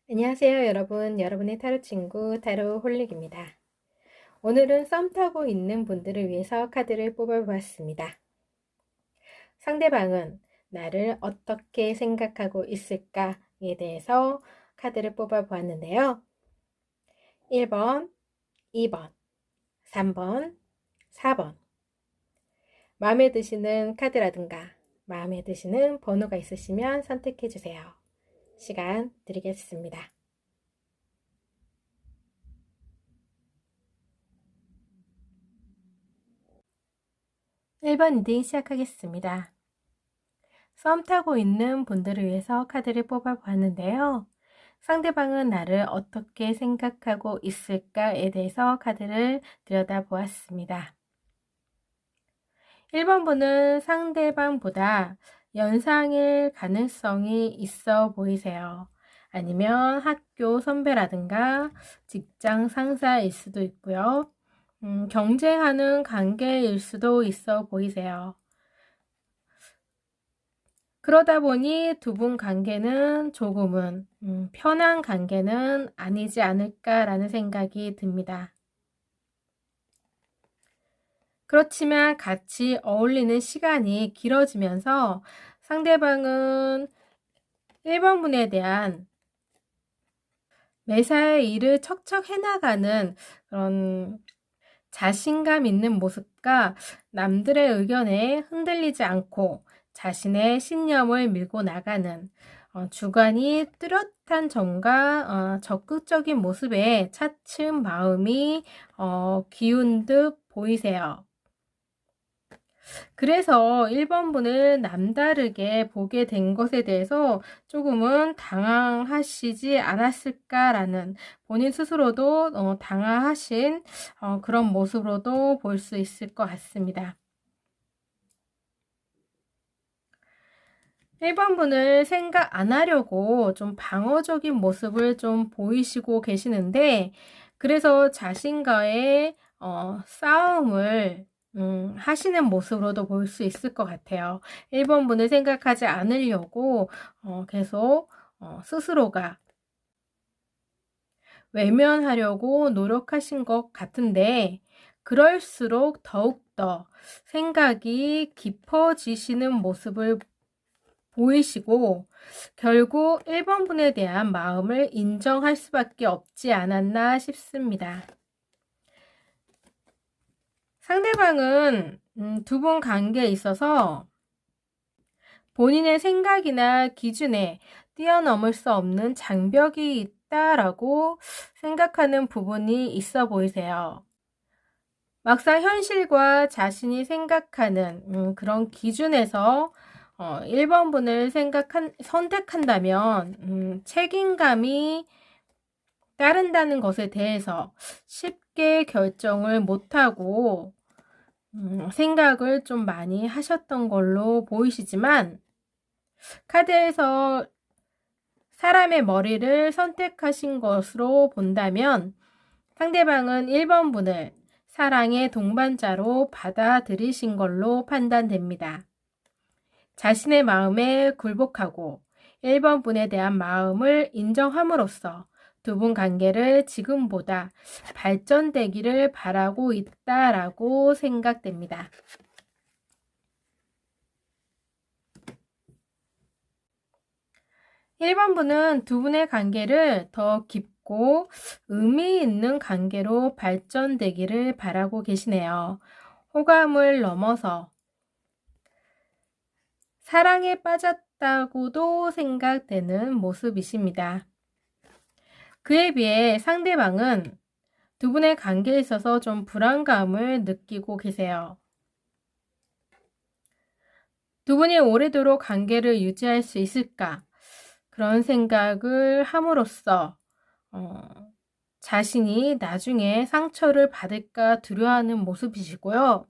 안녕하세요, 여러분. 여러분의 타로 친구 타로 홀릭입니다. 오늘은 썸 타고 있는 분들을 위해서 카드를 뽑아보았습니다. 상대방은 나를 어떻게 생각하고 있을까에 대해서 카드를 뽑아보았는데요. 1번, 2번, 3번, 4번. 마음에 드시는 카드라든가 마음에 드시는 번호가 있으시면 선택해 주세요. 시간 드리겠습니다. 1번 리딩 시작하겠습니다. 썸 타고 있는 분들을 위해서 카드를 뽑아보았는데요. 상대방은 나를 어떻게 생각하고 있을까에 대해서 카드를 들여다보았습니다. 1번분은 상대방보다 연상일 가능성이 있어 보이세요. 아니면 학교 선배라든가 직장 상사일 수도 있고요. 경쟁하는 관계일 수도 있어 보이세요. 그러다 보니 두 분 관계는 조금은 편한 관계는 아니지 않을까라는 생각이 듭니다. 그렇지만 같이 어울리는 시간이 길어지면서 상대방은 1번 분에 대한 매사의 일을 척척 해나가는 그런 자신감 있는 모습과 남들의 의견에 흔들리지 않고 자신의 신념을 밀고 나가는 주관이 뚜렷한 점과 적극적인 모습에 차츰 마음이 기운 듯 보이세요. 그래서 1번분을 남다르게 보게 된 것에 대해서 조금은 당황하시지 않았을까라는 본인 스스로도 당황하신 그런 모습으로도 볼 수 있을 것 같습니다. 1번분을 생각 안 하려고 좀 방어적인 모습을 좀 보이시고 계시는데 그래서 자신과의 싸움을 하시는 모습으로도 볼 수 있을 것 같아요. 1번분을 생각하지 않으려고 계속 스스로가 외면하려고 노력하신 것 같은데 그럴수록 더욱더 생각이 깊어지시는 모습을 보이시고 결국 1번분에 대한 마음을 인정할 수밖에 없지 않았나 싶습니다. 상대방은 두 분 관계에 있어서 본인의 생각이나 기준에 뛰어넘을 수 없는 장벽이 있다라고 생각하는 부분이 있어 보이세요. 막상 현실과 자신이 생각하는 그런 기준에서 1번분을 선택한다면 책임감이 따른다는 것에 대해서 쉽게 결정을 못하고 생각을 좀 많이 하셨던 걸로 보이시지만 카드에서 사람의 머리를 선택하신 것으로 본다면 상대방은 1번분을 사랑의 동반자로 받아들이신 걸로 판단됩니다. 자신의 마음에 굴복하고 1번분에 대한 마음을 인정함으로써 두 분 관계를 지금보다 발전되기를 바라고 있다라고 생각됩니다. 1번분은 두 분의 관계를 더 깊고 의미 있는 관계로 발전되기를 바라고 계시네요. 호감을 넘어서 사랑에 빠졌다고도 생각되는 모습이십니다. 그에 비해 상대방은 두 분의 관계에 있어서 좀 불안감을 느끼고 계세요. 두 분이 오래도록 관계를 유지할 수 있을까? 그런 생각을 함으로써 자신이 나중에 상처를 받을까 두려워하는 모습이시고요.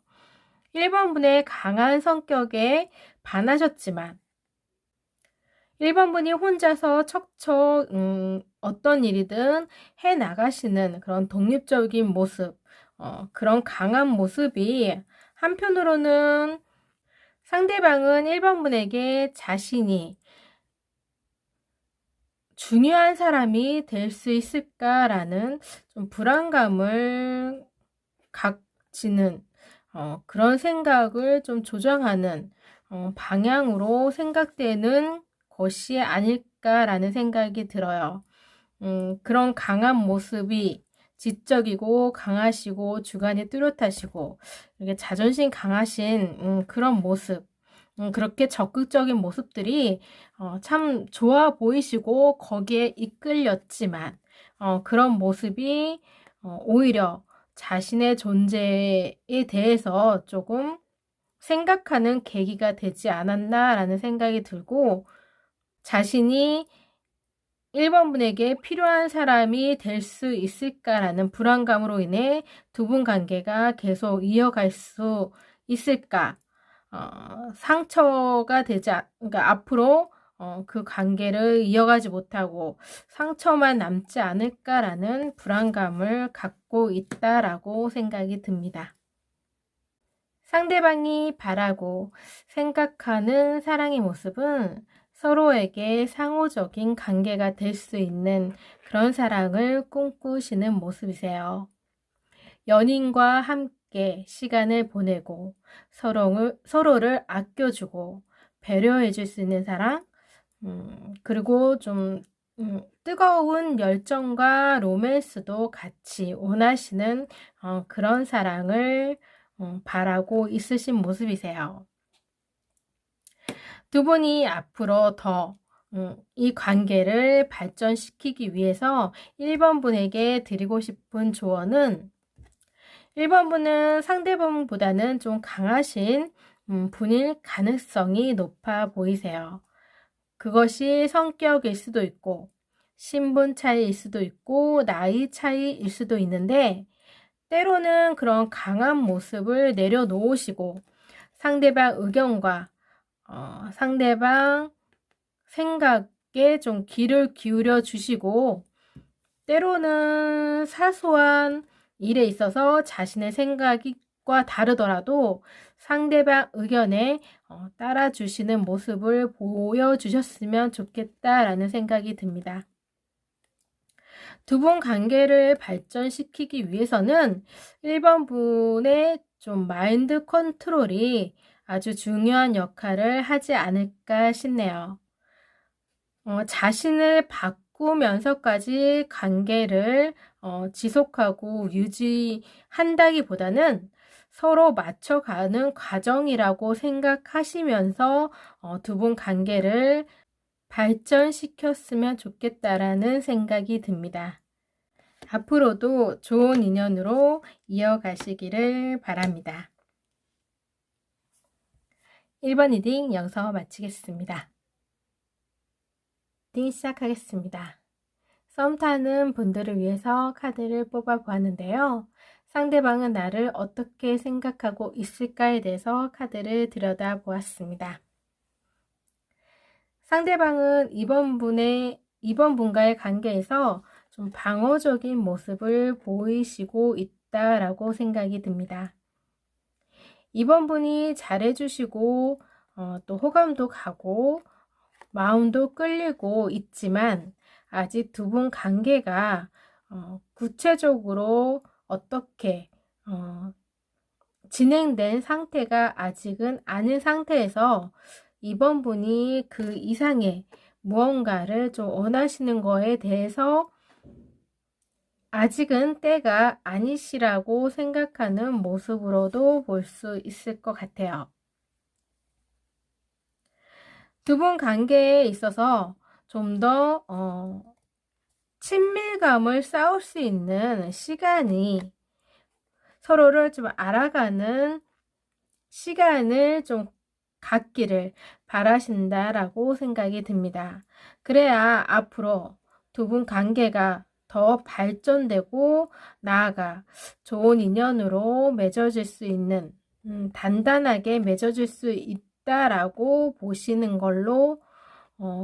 1번분의 강한 성격에 반하셨지만 1번분이 혼자서 척척 어떤 일이든 해나가시는 그런 독립적인 모습, 그런 강한 모습이 한편으로는 상대방은 1번분에게 자신이 중요한 사람이 될 수 있을까라는 좀 불안감을 갖지는 그런 생각을 좀 조정하는 방향으로 생각되는 것이 아닐까라는 생각이 들어요. 그런 강한 모습이 지적이고 강하시고 주관이 뚜렷하시고 이렇게 자존심 강하신 그런 모습, 그렇게 적극적인 모습들이 참 좋아 보이시고 거기에 이끌렸지만 그런 모습이 오히려 자신의 존재에 대해서 조금 생각하는 계기가 되지 않았나라는 생각이 들고, 자신이 1번 분에게 필요한 사람이 될 수 있을까라는 불안감으로 인해 두 분 관계가 계속 이어갈 수 있을까? 상처가 그러니까 앞으로 그 관계를 이어가지 못하고 상처만 남지 않을까라는 불안감을 갖고 있다라고 생각이 듭니다. 상대방이 바라고 생각하는 사랑의 모습은 서로에게 상호적인 관계가 될 수 있는 그런 사랑을 꿈꾸시는 모습이세요. 연인과 함께 시간을 보내고 서로를 아껴주고 배려해 줄 수 있는 사랑, 그리고 좀 뜨거운 열정과 로맨스도 같이 원하시는 그런 사랑을 바라고 있으신 모습이세요. 두 분이 앞으로 더 이 관계를 발전시키기 위해서 1번 분에게 드리고 싶은 조언은, 1번 분은 상대방보다는 좀 강하신 분일 가능성이 높아 보이세요. 그것이 성격일 수도 있고 신분 차이일 수도 있고 나이 차이일 수도 있는데, 때로는 그런 강한 모습을 내려놓으시고 상대방 의견과 상대방 생각에 좀 귀를 기울여 주시고, 때로는 사소한 일에 있어서 자신의 생각과 다르더라도 상대방 의견에 따라주시는 모습을 보여주셨으면 좋겠다라는 생각이 듭니다. 두 분 관계를 발전시키기 위해서는 1번 분의 좀 마인드 컨트롤이 아주 중요한 역할을 하지 않을까 싶네요. 자신을 바꾸면서까지 관계를 지속하고 유지한다기보다는 서로 맞춰가는 과정이라고 생각하시면서 두 분 관계를 발전시켰으면 좋겠다라는 생각이 듭니다. 앞으로도 좋은 인연으로 이어가시기를 바랍니다. 1번 리딩 여기서 마치겠습니다. 리딩 시작하겠습니다. 썸 타는 분들을 위해서 카드를 뽑아 보았는데요. 상대방은 나를 어떻게 생각하고 있을까에 대해서 카드를 들여다 보았습니다. 상대방은 이번 분과의 관계에서 좀 방어적인 모습을 보이시고 있다라고 생각이 듭니다. 이번 분이 잘해주시고 또 호감도 가고 마음도 끌리고 있지만, 아직 두 분 관계가 구체적으로 어떻게 진행된 상태가 아직은 아닌 상태에서 이번 분이 그 이상의 무언가를 좀 원하시는 거에 대해서 아직은 때가 아니시라고 생각하는 모습으로도 볼 수 있을 것 같아요. 두 분 관계에 있어서 좀 더 친밀감을 쌓을 수 있는 시간이, 서로를 좀 알아가는 시간을 좀 갖기를 바라신다라고 생각이 듭니다. 그래야 앞으로 두 분 관계가 더 발전되고 나아가 좋은 인연으로 맺어질 수 있는, 단단하게 맺어질 수 있다라고 보시는 걸로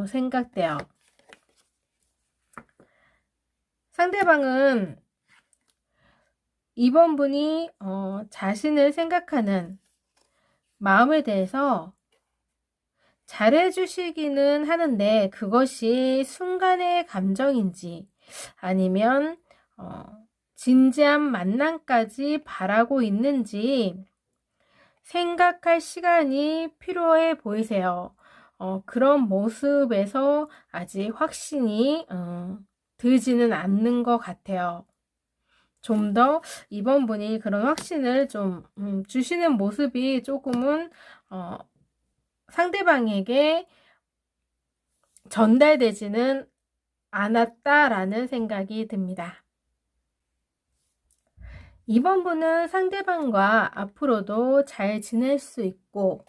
생각돼요. 상대방은 이번 분이 자신을 생각하는 마음에 대해서 잘해주시기는 하는데 그것이 순간의 감정인지 아니면 진지한 만남까지 바라고 있는지 생각할 시간이 필요해 보이세요. 그런 모습에서 아직 확신이 들지는 않는 것 같아요. 좀 더 이번 분이 그런 확신을 좀 주시는 모습이 조금은 상대방에게 전달되지는 않았다라는 생각이 듭니다. 이번 분은 상대방과 앞으로도 잘 지낼 수 있고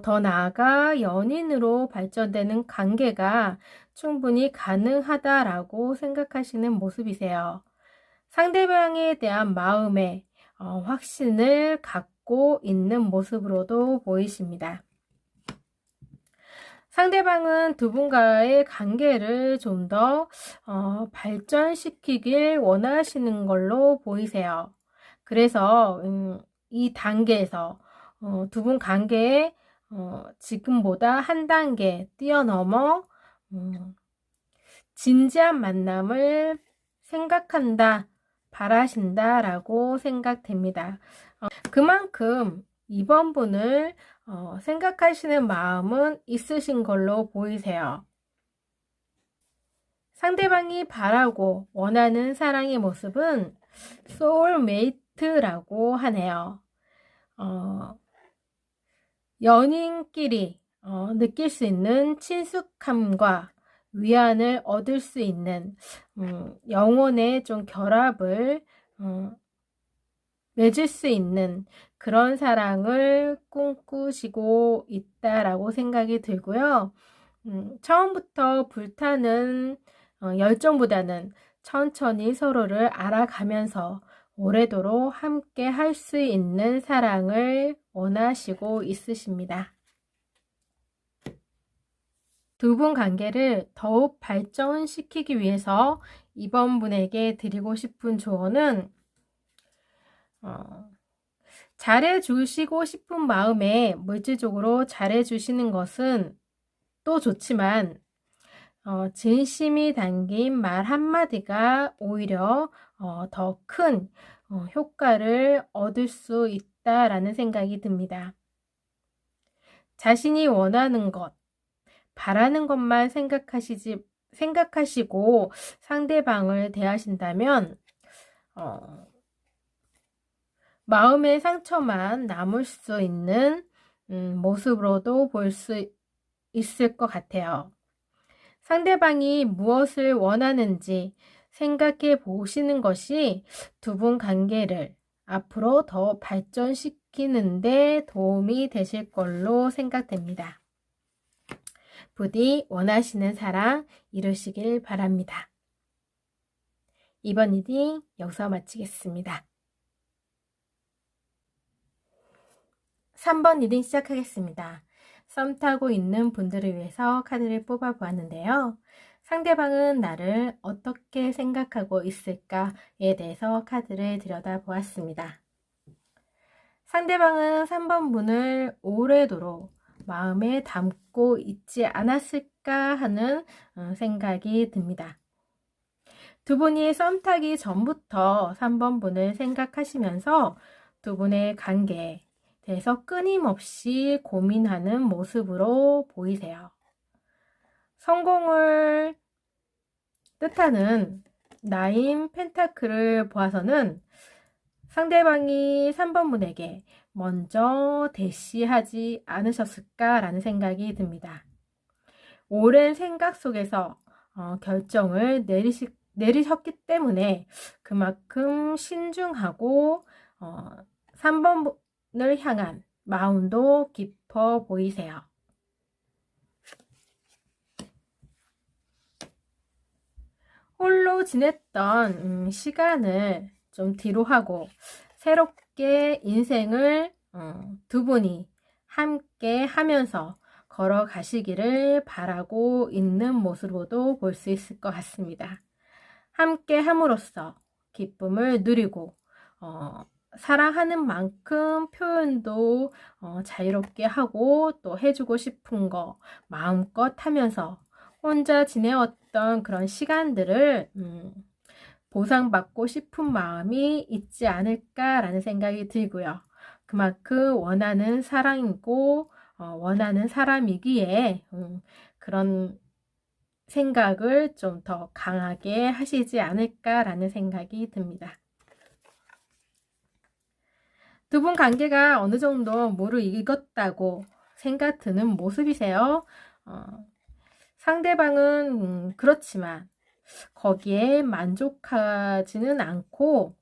더 나아가 연인으로 발전되는 관계가 충분히 가능하다라고 생각하시는 모습이세요. 상대방에 대한 마음에 확신을 갖고 있는 모습으로도 보이십니다. 상대방은 두 분과의 관계를 좀 더 발전시키길 원하시는 걸로 보이세요. 그래서 이 단계에서 두 분 관계에 지금보다 한 단계 뛰어넘어 진지한 만남을 생각한다, 바라신다 라고 생각됩니다. 그만큼 이번 분을 생각하시는 마음은 있으신 걸로 보이세요. 상대방이 바라고 원하는 사랑의 모습은 소울메이트라고 하네요. 연인끼리 느낄 수 있는 친숙함과 위안을 얻을 수 있는 영혼의 좀 결합을 맺을 수 있는 그런 사랑을 꿈꾸시고 있다라고 생각이 들고요. 처음부터 불타는 열정보다는 천천히 서로를 알아가면서 오래도록 함께 할 수 있는 사랑을 원하시고 있으십니다. 두 분 관계를 더욱 발전시키기 위해서 이번 분에게 드리고 싶은 조언은 잘해주시고 싶은 마음에 물질적으로 잘해주시는 것은 또 좋지만 진심이 담긴 말 한마디가 오히려 더 큰 효과를 얻을 수 있다라는 생각이 듭니다. 자신이 원하는 것, 바라는 것만 생각하시고 상대방을 대하신다면 마음의 상처만 남을 수 있는 모습으로도 볼 수 있을 것 같아요. 상대방이 무엇을 원하는지 생각해 보시는 것이 두 분 관계를 앞으로 더 발전시키는데 도움이 되실 걸로 생각됩니다. 부디 원하시는 사랑 이루시길 바랍니다. 이번 리딩 여기서 마치겠습니다. 3번 리딩 시작하겠습니다. 썸 타고 있는 분들을 위해서 카드를 뽑아 보았는데요. 상대방은 나를 어떻게 생각하고 있을까에 대해서 카드를 들여다 보았습니다. 상대방은 3번 분을 오래도록 마음에 담고 있지 않았을까 하는 생각이 듭니다. 두 분이 썸 타기 전부터 3번 분을 생각하시면서 두 분의 관계에 대해서 끊임없이 고민하는 모습으로 보이세요. 성공을 뜻하는 나인 펜타클을 보아서는 상대방이 3번 분에게 먼저 대시하지 않으셨을까라는 생각이 듭니다. 오랜 생각 속에서 결정을 내리셨기 때문에 그만큼 신중하고 3번 분을 향한 마음도 깊어 보이세요. 홀로 지냈던 시간을 좀 뒤로 하고 새롭게 인생을 두 분이 함께 하면서 걸어가시기를 바라고 있는 모습으로도 볼 수 있을 것 같습니다. 함께 함으로써 기쁨을 누리고 사랑하는 만큼 표현도 자유롭게 하고 또 해주고 싶은 거 마음껏 하면서 혼자 지내왔던 그런 시간들을 보상받고 싶은 마음이 있지 않을까라는 생각이 들고요. 그만큼 원하는 사랑이고 원하는 사람이기에 그런 생각을 좀 더 강하게 하시지 않을까라는 생각이 듭니다. 두 분 관계가 어느 정도 무르익었다고 생각 드는 모습이세요. 상대방은 그렇지만 거기에 만족하지는 않고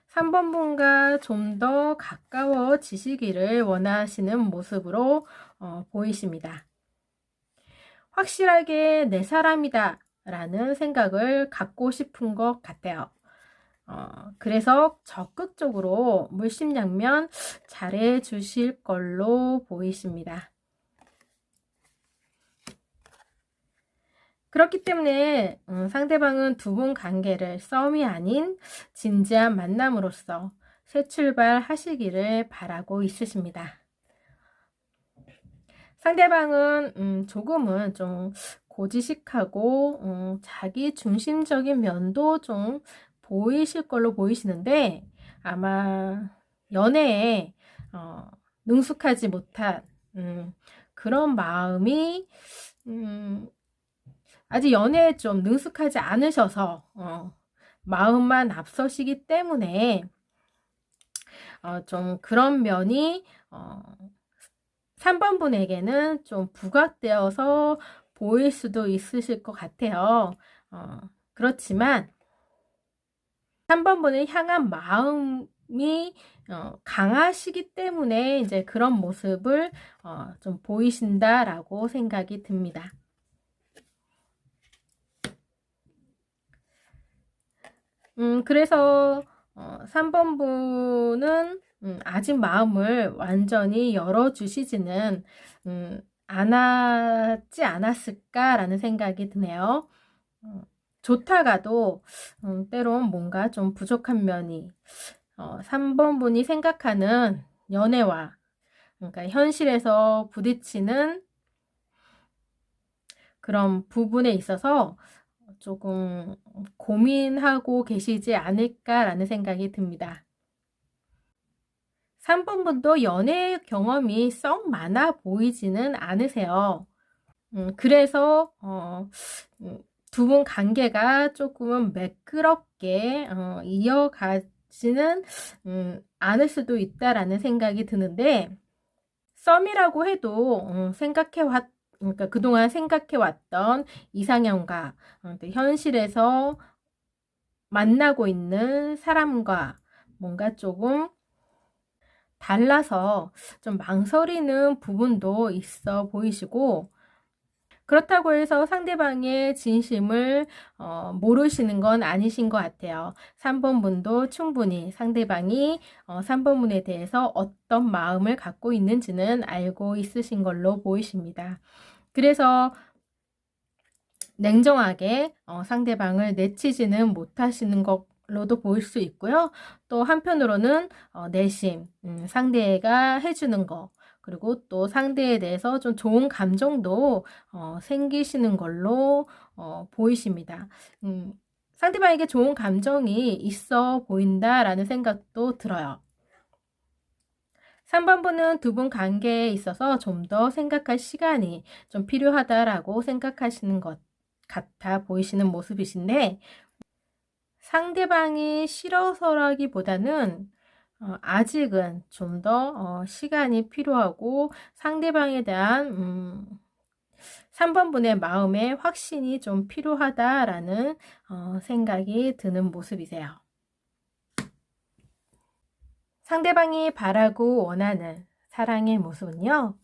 3번 분과 좀 더 가까워지시기를 원하시는 모습으로 보이십니다. 확실하게 내 사람이다 라는 생각을 갖고 싶은 것 같아요. 그래서 적극적으로 물심양면 잘해 주실 걸로 보이십니다. 그렇기 때문에 상대방은 두 분 관계를 싸움이 아닌 진지한 만남으로서 새 출발하시기를 바라고 있으십니다. 상대방은 조금은 좀 고지식하고 자기 중심적인 면도 좀 보이실 걸로 보이시는데 아마 연애에 능숙하지 못한 그런 마음이 아직 연애에 좀 능숙하지 않으셔서 마음만 앞서시기 때문에 좀 그런 면이 3번 분에게는 좀 부각되어서 보일 수도 있으실 것 같아요. 그렇지만 3번 분을 향한 마음이 강하시기 때문에 이제 그런 모습을 좀 보이신다라고 생각이 듭니다. 그래서 3번 분은 아직 마음을 완전히 열어주시지는 않았지 않았을까라는 생각이 드네요. 좋다가도 때론 뭔가 좀 부족한 면이 3번 분이 생각하는 연애와 그러니까 현실에서 부딪히는 그런 부분에 있어서 조금 고민하고 계시지 않을까라는 생각이 듭니다. 3번 분도 연애 경험이 썩 많아 보이지는 않으세요. 그래서 두 분 관계가 조금은 매끄럽게 이어가지는 않을 수도 있다라는 생각이 드는데 썸이라고 해도 그러니까 그동안 생각해왔던 이상형과 현실에서 만나고 있는 사람과 뭔가 조금 달라서 좀 망설이는 부분도 있어 보이시고 그렇다고 해서 상대방의 진심을 모르시는 건 아니신 것 같아요. 3번 분도 충분히 상대방이 3번 분에 대해서 어떤 마음을 갖고 있는지는 알고 있으신 걸로 보이십니다. 그래서 냉정하게 상대방을 내치지는 못하시는 것로도 보일 수 있고요. 또 한편으로는 내심 상대가 해주는 거 그리고 또 상대에 대해서 좀 좋은 감정도 생기시는 걸로 보이십니다. 상대방에게 좋은 감정이 있어 보인다라는 생각도 들어요. 3번 분은 두 분 관계에 있어서 좀 더 생각할 시간이 좀 필요하다라고 생각하시는 것 같아 보이시는 모습이신데 상대방이 싫어서라기보다는 아직은 좀 더 시간이 필요하고 상대방에 대한 3번 분의 마음의 확신이 좀 필요하다라는 생각이 드는 모습이세요. 상대방이 바라고 원하는 사랑의 모습은요.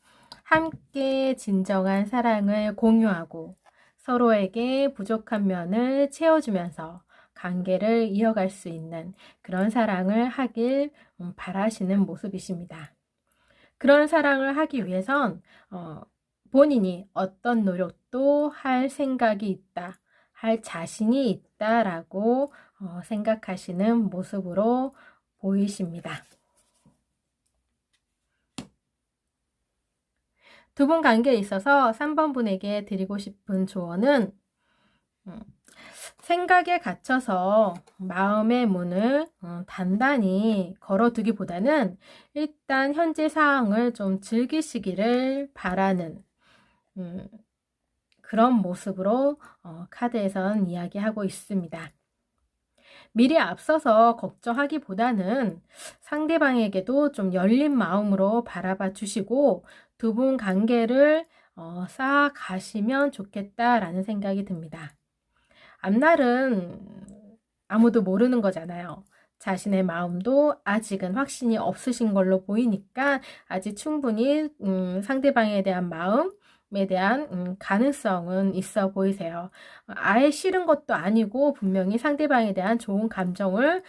함께 진정한 사랑을 공유하고 서로에게 부족한 면을 채워주면서 관계를 이어갈 수 있는 그런 사랑을 하길 바라시는 모습이십니다. 그런 사랑을 하기 위해선 본인이 어떤 노력도 할 생각이 있다, 할 자신이 있다라고 생각하시는 모습으로 보이십니다. 두 분 관계에 있어서 3번 분에게 드리고 싶은 조언은 생각에 갇혀서 마음의 문을 단단히 걸어두기보다는 일단 현재 상황을 좀 즐기시기를 바라는 그런 모습으로 카드에선 이야기하고 있습니다. 미리 앞서서 걱정하기보다는 상대방에게도 좀 열린 마음으로 바라봐 주시고 두 분 관계를 쌓아가시면 좋겠다라는 생각이 듭니다. 앞날은 아무도 모르는 거잖아요. 자신의 마음도 아직은 확신이 없으신 걸로 보이니까 아직 충분히 상대방에 대한 마음에 대한 가능성은 있어 보이세요. 아예 싫은 것도 아니고 분명히 상대방에 대한 좋은 감정을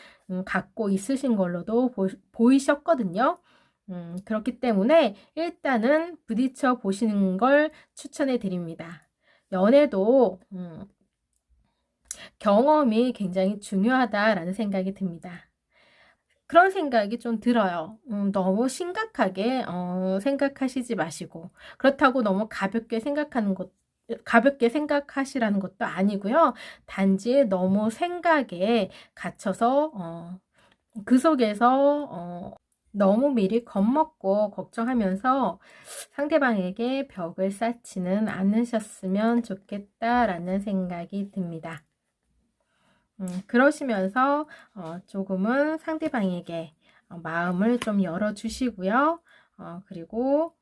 갖고 있으신 걸로도 보이셨거든요. 그렇기 때문에 일단은 부딪혀 보시는 걸 추천해 드립니다. 연애도 경험이 굉장히 중요하다라는 생각이 듭니다. 그런 생각이 좀 들어요. 너무 심각하게 생각하시지 마시고 그렇다고 너무 가볍게 생각하시라는 것도 아니고요. 단지 너무 생각에 갇혀서 그 속에서 너무 미리 겁먹고 걱정하면서 상대방에게 벽을 쌓지는 않으셨으면 좋겠다라는 생각이 듭니다. 그러시면서 조금은 상대방에게 마음을 좀 열어주시고요. 그리고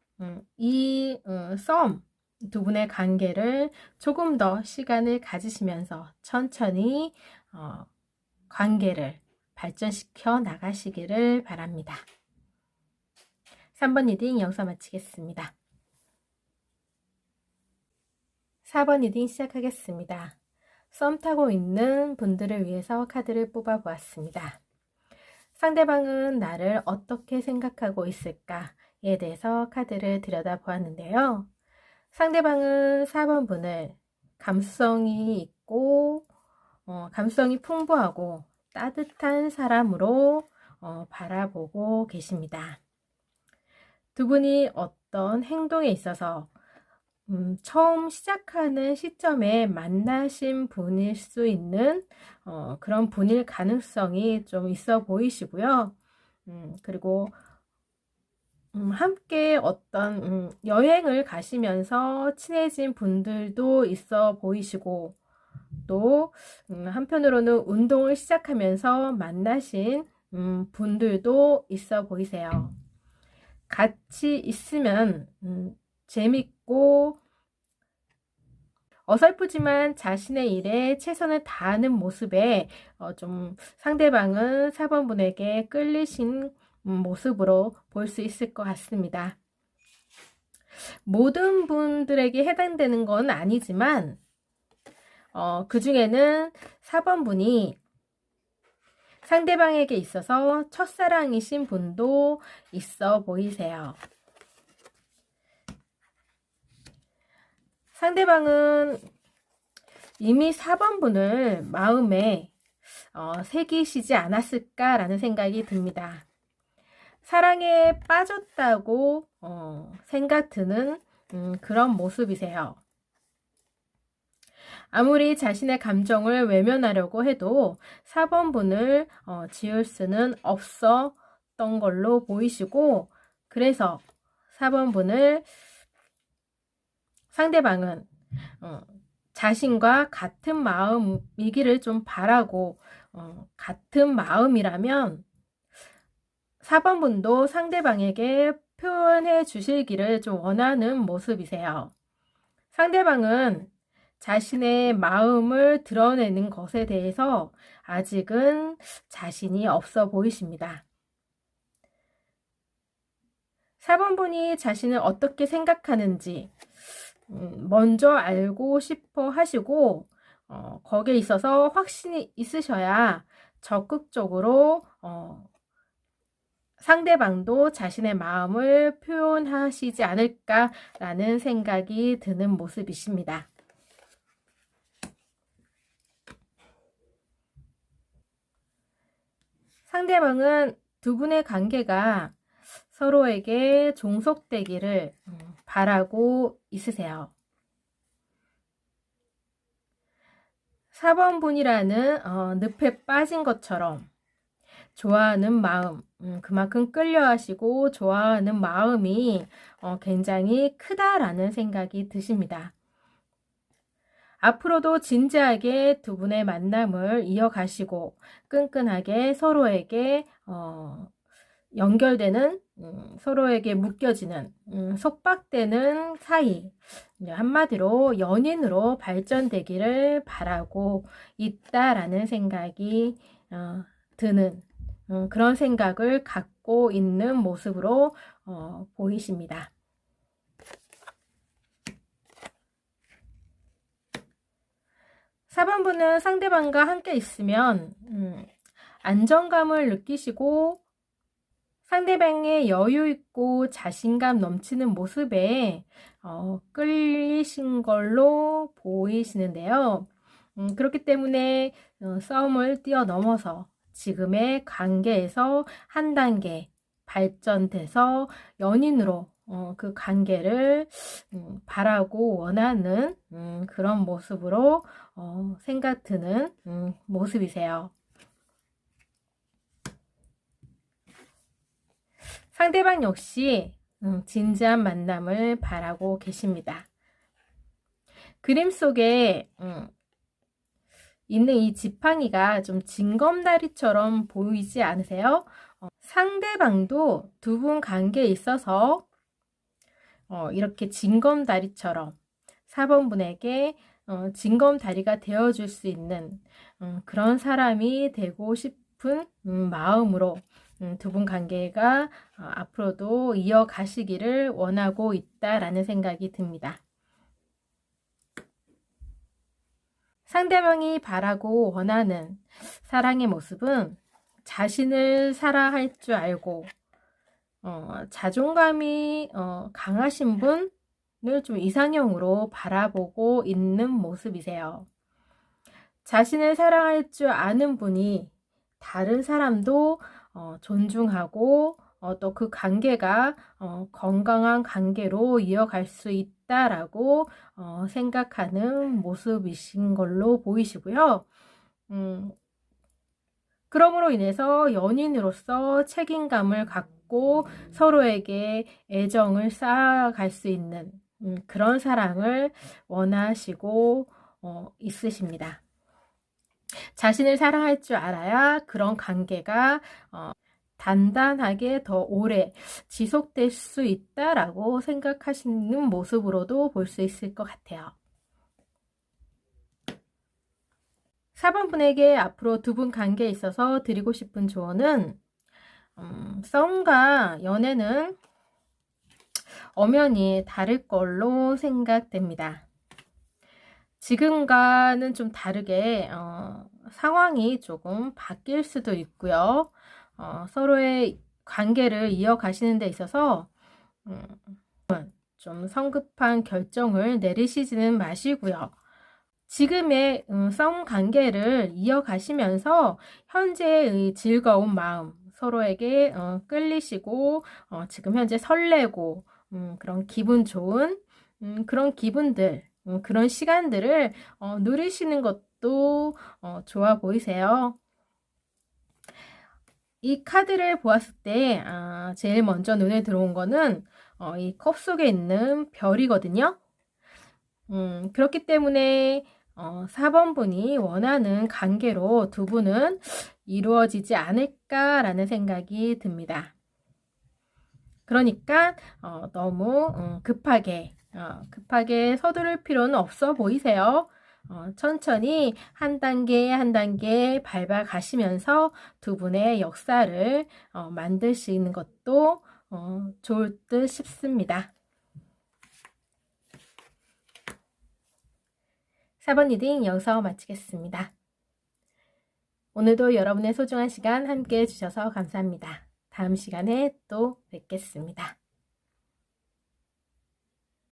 이 썸 두 분의 관계를 조금 더 시간을 가지시면서 천천히 관계를 발전시켜 나가시기를 바랍니다. 3번 리딩 여기서 마치겠습니다. 4번 리딩 시작하겠습니다. 썸 타고 있는 분들을 위해서 카드를 뽑아 보았습니다. 상대방은 나를 어떻게 생각하고 있을까에 대해서 카드를 들여다 보았는데요. 상대방은 4번 분을 감수성이 있고 감수성이 풍부하고 따뜻한 사람으로 바라보고 계십니다. 두 분이 어떤 행동에 있어서 처음 시작하는 시점에 만나신 분일 수 있는 그런 분일 가능성이 좀 있어 보이시고요. 그리고 함께 어떤 여행을 가시면서 친해진 분들도 있어 보이시고 또 한편으로는 운동을 시작하면서 만나신 분들도 있어 보이세요. 같이 있으면 재밌고 어설프지만 자신의 일에 최선을 다하는 모습에 좀 상대방은 4번 분에게 끌리신 모습으로 볼 수 있을 것 같습니다. 모든 분들에게 해당되는 건 아니지만 그 중에는 4번 분이 상대방에게 있어서 첫사랑이신 분도 있어 보이세요. 상대방은 이미 4번 분을 마음에 새기시지 않았을까라는 생각이 듭니다. 사랑에 빠졌다고 생각 드는 그런 모습이세요. 아무리 자신의 감정을 외면하려고 해도 4번 분을 지울 수는 없었던 걸로 보이시고 그래서 4번 분을 상대방은 자신과 같은 마음이기를 좀 바라고 같은 마음이라면 4번 분도 상대방에게 표현해 주시기를 좀 원하는 모습이세요. 상대방은 자신의 마음을 드러내는 것에 대해서 아직은 자신이 없어 보이십니다. 4번 분이 자신을 어떻게 생각하는지 먼저 알고 싶어 하시고 거기에 있어서 확신이 있으셔야 적극적으로 상대방도 자신의 마음을 표현하시지 않을까라는 생각이 드는 모습이십니다. 상대방은 두 분의 관계가 서로에게 종속되기를 바라고 있으세요. 4번 분이라는 늪에 빠진 것처럼 좋아하는 마음, 그만큼 끌려하시고 좋아하는 마음이 굉장히 크다라는 생각이 드십니다. 앞으로도 진지하게 두 분의 만남을 이어가시고 끈끈하게 서로에게 연결되는, 서로에게 묶여지는, 속박되는 사이, 한마디로 연인으로 발전되기를 바라고 있다라는 생각이 드는 그런 생각을 갖고 있는 모습으로 보이십니다. 4번분은 상대방과 함께 있으면 안정감을 느끼시고 상대방의 여유있고 자신감 넘치는 모습에 끌리신 걸로 보이시는데요. 그렇기 때문에 싸움을 뛰어넘어서 지금의 관계에서 한 단계 발전돼서 연인으로 그 관계를 바라고 원하는 그런 모습으로 생각 드는 모습이세요. 상대방 역시 진지한 만남을 바라고 계십니다. 그림 속에 있는 이 지팡이가 좀 징검다리처럼 보이지 않으세요? 상대방도 두 분 관계에 있어서 이렇게 징검다리처럼 4번분에게 징검다리가 되어줄 수 있는 그런 사람이 되고 싶은 마음으로 두 분 관계가 앞으로도 이어가시기를 원하고 있다라는 생각이 듭니다. 상대방이 바라고 원하는 사랑의 모습은 자신을 사랑할 줄 알고 자존감이 강하신 분을 좀 이상형으로 바라보고 있는 모습이세요. 자신을 사랑할 줄 아는 분이 다른 사람도 존중하고 또 그 관계가 건강한 관계로 이어갈 수 있다라고 생각하는 모습이신 걸로 보이시고요. 그러므로 인해서 연인으로서 책임감을 갖고 서로에게 애정을 쌓아갈 수 있는 그런 사랑을 원하시고 있으십니다. 자신을 사랑할 줄 알아야 그런 관계가 단단하게 더 오래 지속될 수 있다라고 생각하시는 모습으로도 볼 수 있을 것 같아요. 4번분에게 앞으로 두 분 관계에 있어서 드리고 싶은 조언은 싸움과 연애는 엄연히 다를 걸로 생각됩니다. 지금과는 좀 다르게 상황이 조금 바뀔 수도 있고요. 서로의 관계를 이어가시는 데 있어서 좀 성급한 결정을 내리시지는 마시고요. 지금의 싸움 관계를 이어가시면서 현재의 즐거운 마음, 서로에게 끌리시고 지금 현재 설레고 그런 기분 좋은 그런 기분들, 그런 시간들을 누리시는 것도 좋아 보이세요. 이 카드를 보았을 때 제일 먼저 눈에 들어온 거는 이 컵 속에 있는 별이거든요. 그렇기 때문에 4번분이 원하는 관계로 두 분은 이루어지지 않을까라는 생각이 듭니다. 그러니까 너무 급하게 서두를 필요는 없어 보이세요. 천천히 한 단계 한 단계 밟아가시면서 두 분의 역사를 만드시는 것도 좋을 듯 싶습니다. 4번 리딩 여기서 마치겠습니다. 오늘도 여러분의 소중한 시간 함께 해주셔서 감사합니다. 다음 시간에 또 뵙겠습니다.